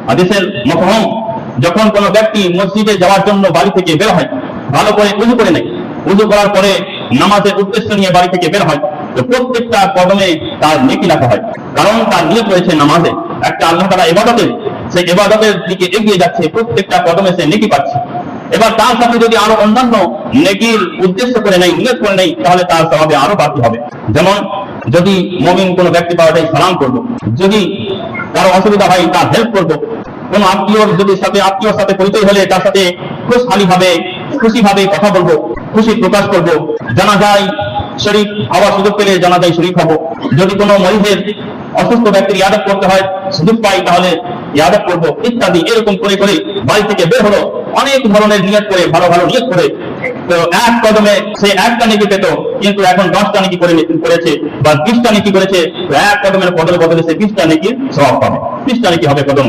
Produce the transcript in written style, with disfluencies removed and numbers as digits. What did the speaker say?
হাদিসের মফহুম, যখন কোনো ব্যক্তি মসজিদে যাওয়ার জন্য বাড়ি থেকে বের হয়, ভালো করে উযু করে নেয়, উযু করার পরে নামাজের উদ্দেশ্য নিয়ে বাড়ি থেকে বের হয়, তো প্রত্যেকটা কদমে তার নেকি লেখা হয়। কারণ তার নিয়ত রয়েছে নামাজে, একটা আল্লাহ তাআলা ইবাদতের, সেই ইবাদতের দিকে এগিয়ে যাচ্ছে, প্রত্যেকটা কদমে সে নেকি পাচ্ছে। এবার তার সাথে যদি আরো অন্যান্য নেকির উদ্দেশ্য করে নেই, নিয়ত করে নেই, তাহলে তার স্বভাবে আরো বাড়তি হবে। যেমন যদি মুমিন কোনো ব্যক্তি পাওয়া যায় সালাম করবো, যদি কারো অসুবিধা হয় তার হেল্প করবো, কোন আত্মীয়র সাথে পরিচয় হলে তার সাথে খুশি ভাবে কথা বলবো, খুশি প্রকাশ করবো, জানাজায় শরীক হওয়ার সুযোগ পেলে জানাজায় শরীক হবো, যদি কোনো মরিদের অসুস্থ ব্যক্তির ইয়াদত করতে হয় সুযোগ পাই তাহলে ইয়াদত করবো, ইত্যাদি। এরকম করে করে বাড়ি থেকে বের হলো অনেক ধরনের নিয়ত করে, ভালো ভালো নিয়ত করে, তো এক কদমে সে একটা নেকি পেত, কিন্তু এখন 10টা নেকি করেছে বা 20টা নেকি করেছে, তো এক কদমের বদলে সে 20টা নেকির সওয়াব পাবে, 20টা নেকি হবে কদম।